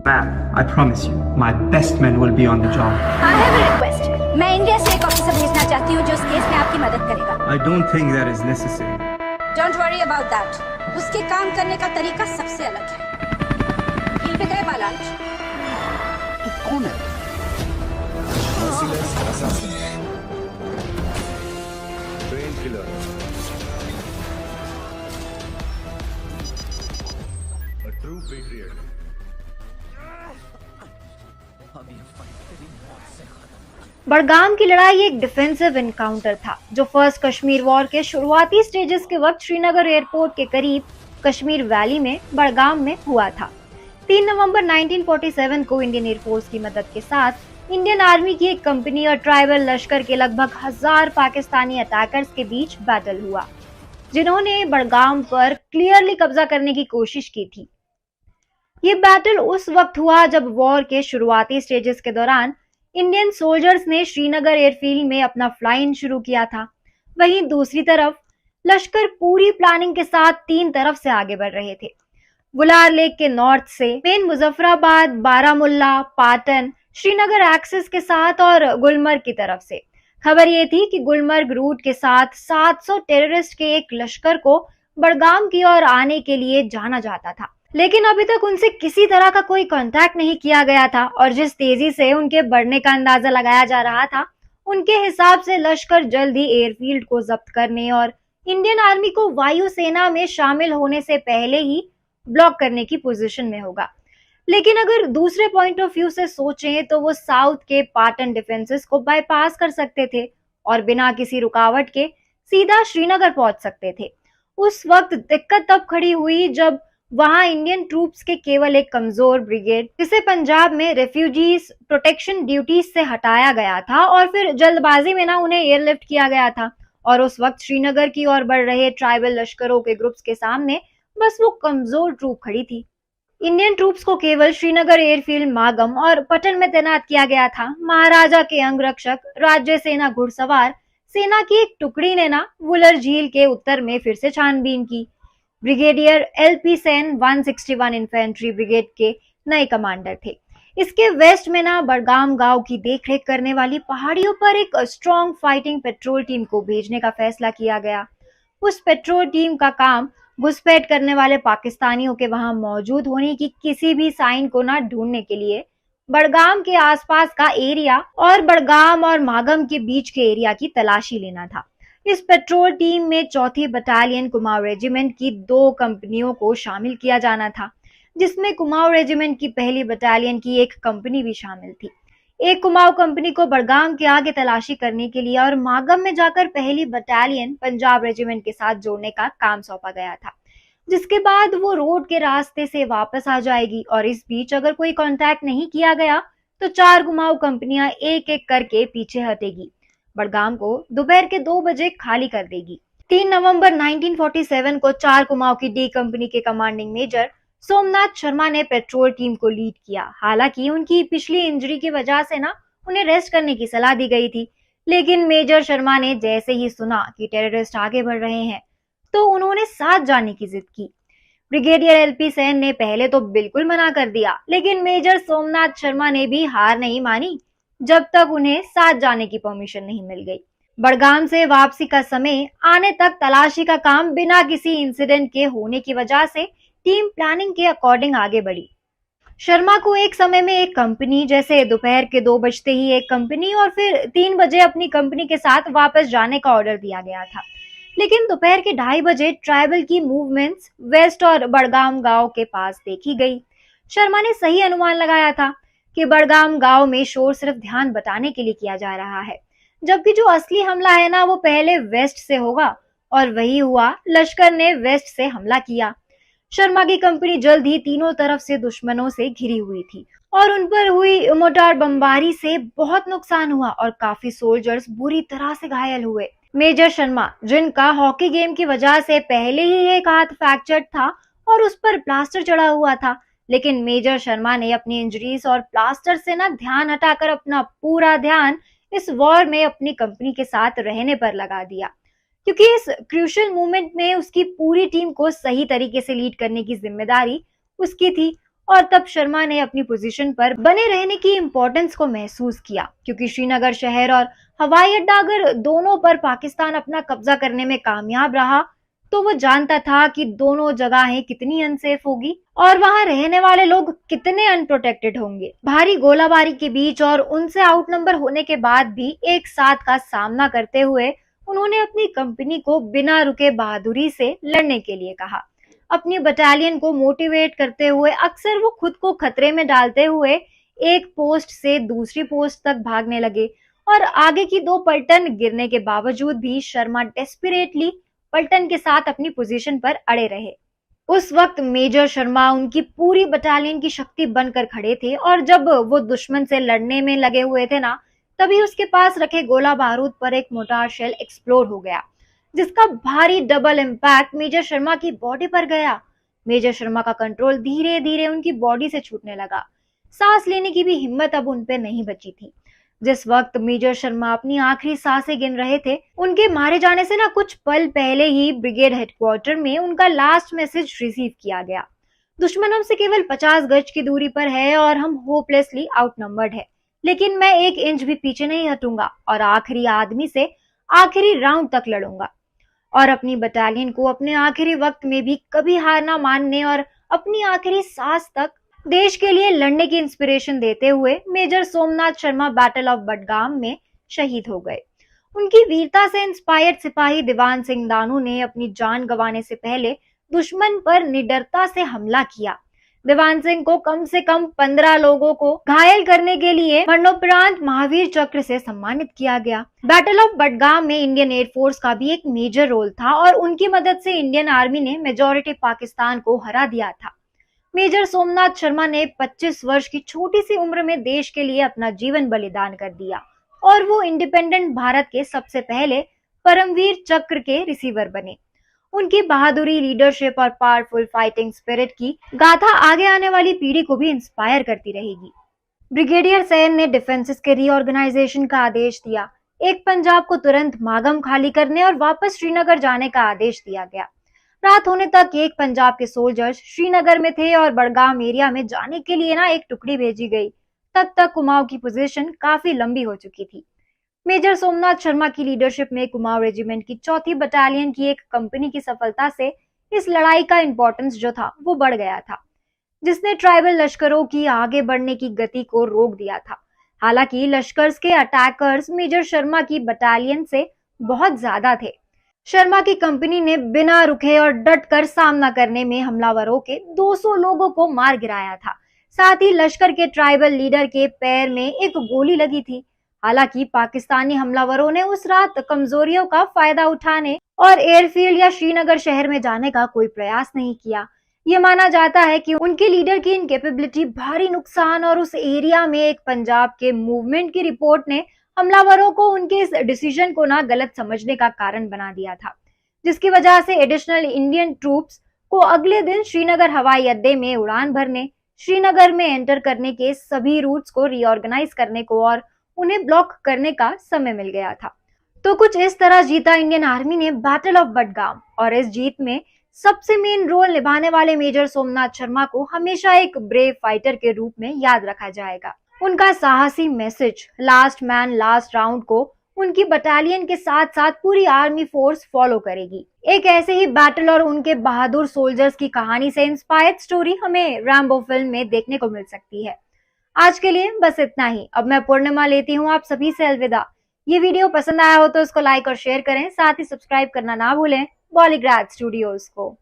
Ma'am, I promise you, my best men will be on the job. I have a request. मैं India से एक officer भेजना चाहती हूँ जो उस केस में आपकी मदद करेगा. I don't think that is necessary. Don't worry about that. उसके काम करने का तरीका सबसे अलग है. हिल पे गए बालाज. तू कौन है? Merciless assassin. Trained killer. A true patriot. Budgam की लड़ाई एक डिफेंसिव एनकाउंटर था जो फर्स्ट कश्मीर वॉर के शुरुआती स्टेजेस के वक्त श्रीनगर एयरपोर्ट के करीब कश्मीर वैली में बड़गाम में हुआ था. 3 नवंबर 1947 को इंडियन एयरफोर्स की मदद के साथ इंडियन आर्मी की एक कंपनी और ट्राइबल लश्कर के लगभग 1000 पाकिस्तानी अटैकर्स के बीच बैटल हुआ, जिन्होंने बड़गाम पर क्लियरली कब्जा करने की कोशिश की थी. ये बैटल उस वक्त हुआ जब वॉर के शुरुआती स्टेजेस के दौरान इंडियन सोल्जर्स ने श्रीनगर एयरफील्ड में अपना फ्लाइन शुरू किया था. वहीं दूसरी तरफ लश्कर पूरी प्लानिंग के साथ 3 तरफ से आगे बढ़ रहे थे. बुलार लेक के नॉर्थ से मेन मुजफ्फराबाद, बारामुल्ला, पाटन, श्रीनगर एक्सिस के साथ और गुलमर्ग की तरफ से. खबर ये थी कि गुलमर्ग रूट के साथ 700 टेररिस्ट के एक लश्कर को बड़गाम की ओर आने के लिए जाना जाता था, लेकिन अभी तक उनसे किसी तरह का कोई कांटेक्ट नहीं किया गया था और जिस तेजी से उनके बढ़ने का अंदाजा लगाया जा रहा था, उनके हिसाब से लश्कर जल्द ही एयरफील्ड को जब्त करने और इंडियन आर्मी को वायुसेना में शामिल होने से पहले ही ब्लॉक करने की पोजीशन में होगा. लेकिन अगर दूसरे पॉइंट ऑफ व्यू से सोचें तो वो साउथ के पाटन डिफेंसेस को बाईपास कर सकते थे और बिना किसी रुकावट के सीधा श्रीनगर पहुंच सकते थे. उस वक्त दिक्कत तब खड़ी हुई जब वहां इंडियन ट्रूप्स के केवल एक कमजोर ब्रिगेड, जिसे पंजाब में रेफ्यूजीज प्रोटेक्शन ड्यूटीज से हटाया गया था और फिर जल्दबाजी में ना उन्हें एयरलिफ्ट किया गया था, और उस वक्त श्रीनगर की ओर बढ़ रहे ट्राइबल लश्करों के ग्रुप्स के सामने बस वो कमजोर ट्रूप खड़ी थी. इंडियन ट्रूप्स को केवल श्रीनगर एयरफील्ड, मागम और पटन में तैनात किया गया था. महाराजा के अंगरक्षक, राज्य सेना घुड़सवार सेना की एक टुकड़ी ने ना वुलर झील के उत्तर में फिर से छानबीन की. Brigadier LP Sen 161 infantry brigade के नए कमांडर थे. इसके वेस्ट में ना बड़गाम गांव की देखरेख करने वाली पहाड़ियों पर एक स्ट्रॉन्ग फाइटिंग पेट्रोल टीम को भेजने का फैसला किया गया. उस पेट्रोल टीम का काम घुसपैठ करने वाले पाकिस्तानियों के वहां मौजूद होने की किसी भी साइन को ना ढूंढने के लिए बड़गाम के आसपास का एरिया और बड़गाम और मागम के बीच के एरिया की तलाशी लेना था. इस पेट्रोल टीम में 4थी बटालियन कुमाऊं रेजिमेंट की 2 कंपनियों को शामिल किया जाना था, जिसमें कुमाऊं रेजिमेंट की पहली बटालियन की एक कंपनी भी शामिल थी. एक कुमाऊं कंपनी को बड़गाम के आगे तलाशी करने के लिए और मागम में जाकर पहली बटालियन पंजाब रेजिमेंट के साथ जोड़ने का काम सौंपा गया था, जिसके बाद वो रोड के रास्ते से वापस आ जाएगी और इस बीच अगर कोई कांटेक्ट नहीं किया गया तो 4 कुमाऊं कंपनियां एक एक करके पीछे हटेगी, बड़गाम को दोपहर के 2 बजे खाली कर देगी. 3 नवंबर 1947 को 4 कुमाऊं की डी कंपनी के कमांडिंग मेजर सोमनाथ शर्मा ने पेट्रोल टीम को लीड किया. हालांकि उनकी पिछली इंजरी की वजह से ना उन्हें रेस्ट करने की सलाह दी गई थी, लेकिन मेजर शर्मा ने जैसे ही सुना कि टेररिस्ट आगे बढ़ रहे हैं तो उन्होंने साथ जाने की जिद की. ब्रिगेडियर एलपी सेन ने पहले तो बिल्कुल मना कर दिया, लेकिन मेजर सोमनाथ शर्मा ने भी हार नहीं मानी जब तक उन्हें साथ जाने की परमिशन नहीं मिल गई. बड़गाम से वापसी का समय आने तक तलाशी का काम बिना किसी इंसिडेंट के होने की वजह से टीम प्लानिंग के अकॉर्डिंग आगे बढ़ी. शर्मा को एक समय में एक कंपनी, जैसे दोपहर के 2 बजते ही एक कंपनी और फिर 3 बजे अपनी कंपनी के साथ वापस जाने का ऑर्डर दिया गया था. लेकिन दोपहर के 2:30 बजे ट्राइबल की मूवमेंट्स वेस्ट और बड़गाम गांव के पास देखी गई. शर्मा ने सही अनुमान लगाया था कि बड़गाम गांव में शोर सिर्फ ध्यान बटाने के लिए किया जा रहा है, जबकि जो असली हमला है ना वो पहले वेस्ट से होगा, और वही हुआ. लश्कर ने वेस्ट से हमला किया. शर्मा की कंपनी जल्द ही तीनों तरफ से दुश्मनों से घिरी हुई थी और उन पर हुई मोटार बमबारी से बहुत नुकसान हुआ और काफी सोल्जर्स बुरी तरह से घायल हुए. मेजर शर्मा, जिनका हॉकी गेम की वजह से पहले ही एक हाथ फ्रैक्चर्ड था और उस पर प्लास्टर चढ़ा हुआ था, लेकिन मेजर शर्मा ने अपनी इंजरीज और प्लास्टर से ना ध्यान हटाकर अपना पूरा ध्यान इस वॉर में अपनी कंपनी के साथ रहने पर लगा दिया, क्योंकि इस क्रूशियल मूवमेंट में उसकी पूरी टीम को सही तरीके से लीड करने की जिम्मेदारी उसकी थी और तब शर्मा ने अपनी पोजीशन पर बने रहने की इम्पोर्टेंस को महसूस किया, क्योंकि श्रीनगर शहर और हवाई अड्डा अगर दोनों पर पाकिस्तान अपना कब्जा करने में कामयाब रहा तो वो जानता था कि दोनों जगहें कितनी अनसेफ होगी और वहां रहने वाले लोग कितने अनप्रोटेक्टेड होंगे। भारी गोलाबारी के बीच और उनसे आउटनंबर होने के बाद भी एक साथ का सामना करते हुए उन्होंने अपनी कंपनी को बिना रुके बहादुरी से लड़ने के लिए कहा। अपनी बटालियन को मोटिवेट करते हुए अक्सर वो खुद को खतरे में डालते हुए एक पोस्ट से दूसरी पोस्ट तक भागने लगे और आगे की 2 पलटन गिरने के बावजूद भी शर्मा डेस्परेटली पलटन के साथ अपनी पोजीशन पर अड़े रहे। उस वक्त मेजर शर्मा उनकी पूरी बटालियन की शक्ति बनकर खड़े थे और जब वो दुश्मन से लड़ने में लगे हुए थे ना, तभी उसके पास रखे गोला बारूद पर एक मोटार शेल एक्सप्लोड हो गया, जिसका भारी डबल इम्पैक्ट मेजर शर्मा की बॉडी पर गया। मेजर शर्मा का कंट्रोल धीरे धीरे उनकी बॉडी से छूटने लगा। सांस लेने की भी हिम्मत अब उन पे नहीं बची थी। जिस वक्त मेजर शर्मा अपनी आखिरी सांसें गिन रहे थे, उनके मारे जाने से ना कुछ पल पहले ही ब्रिगेड हेडक्वार्टर में उनका लास्ट मैसेज रिसीव किया गया। दुश्मन हमसे केवल 50 गज की दूरी पर है और हम होपलेसली आउटनंबर्ड है, लेकिन मैं 1 इंच भी पीछे नहीं हटूंगा और आखिरी आदमी से आखिरी राउंड तक लड़ूंगा और अपनी बटालियन को अपने आखिरी वक्त में भी कभी हार ना मानने और अपनी आखिरी सांस तक देश के लिए लड़ने की इंस्पिरेशन देते हुए major Somnath Sharma battle of Budgam में शहीद हो गए। उनकी वीरता से इंस्पायर्ड सिपाही दीवान सिंह दानू ने अपनी जान गंवाने से पहले दुश्मन पर निडरता से हमला किया। दीवान सिंह को कम से कम 15 लोगों को घायल करने के लिए मरणोपरांत महावीर चक्र से सम्मानित किया गया। बैटल ऑफ बडगाम में इंडियन एयरफोर्स का भी एक मेजर रोल था और उनकी मदद से इंडियन आर्मी ने मेजॉरिटी पाकिस्तान को हरा दिया था। मेजर सोमनाथ शर्मा ने 25 वर्ष की छोटी सी उम्र में देश के लिए अपना जीवन बलिदान कर दिया और वो इंडिपेंडेंट भारत के सबसे पहले परमवीर चक्र के रिसीवर बने। उनकी बहादुरी, लीडरशिप और पावरफुल फाइटिंग स्पिरिट की गाथा आगे आने वाली पीढ़ी को भी इंस्पायर करती रहेगी। ब्रिगेडियर सैन ने डिफेंसेस के रीऑर्गेनाइजेशन का आदेश दिया। एक पंजाब को तुरंत मागम खाली करने और वापस श्रीनगर जाने का आदेश दिया गया। रात होने तक एक पंजाब के सोल्जर्स श्रीनगर में थे और बडगाम एरिया में जाने के लिए ना एक टुकड़ी भेजी गई। तब तक कुमाऊं की पोजीशन काफी लंबी हो चुकी थी। मेजर सोमनाथ शर्मा की लीडरशिप में कुमाऊं रेजिमेंट की 4थी बटालियन की एक कंपनी की सफलता से इस लड़ाई का इंपॉर्टेंस जो था वो बढ़ गया था, जिसने ट्राइबल लश्करों की आगे बढ़ने की गति को रोक दिया था। हालांकि लश्कर के अटैकर्स मेजर शर्मा की बटालियन से बहुत ज्यादा थे। शर्मा की कंपनी ने बिना रुके और डट कर सामना करने में हमलावरों के 200 लोगों को मार गिराया था। साथ ही लश्कर के ट्राइबल लीडर के पैर में एक गोली लगी थी। हालांकि पाकिस्तानी हमलावरों ने उस रात कमजोरियों का फायदा उठाने और एयरफील्ड या श्रीनगर शहर में जाने का कोई प्रयास नहीं किया। ये माना जाता है कि उनके लीडर की इनकेपेबिलिटी, भारी नुकसान और उस एरिया में एक पंजाब के मूवमेंट की रिपोर्ट ने हमलावरों को उनके इस डिसीजन को ना गलत समझने का कारण बना दिया था, जिसकी वजह से एडिशनल इंडियन ट्रूप्स को अगले दिन श्रीनगर हवाई अड्डे में उड़ान भरने, श्रीनगर में एंटर करने के सभी रूट्स को रीऑर्गेनाइज करने को और उन्हें ब्लॉक करने का समय मिल गया था। तो कुछ इस तरह जीता इंडियन आर्मी ने बैटल ऑफ बडगाम और इस जीत में सबसे मेन रोल निभाने वाले मेजर सोमनाथ शर्मा को हमेशा एक ब्रेव फाइटर के रूप में याद रखा जाएगा। उनका साहसी message last man last round को उनकी बटालियन के साथ साथ पूरी आर्मी फोर्स फॉलो करेगी। एक ऐसे ही बैटल और उनके बहादुर सोल्जर्स की कहानी से इंस्पायर्ड स्टोरी हमें रैम्बो फिल्म में देखने को मिल सकती है। आज के लिए बस इतना ही। अब मैं पूर्णिमा लेती हूँ आप सभी से अलविदा। ये वीडियो पसंद आया हो तो इसको लाइक और शेयर करें, साथ ही सब्सक्राइब करना ना भूलें बॉलीग्राड स्टूडियोज को।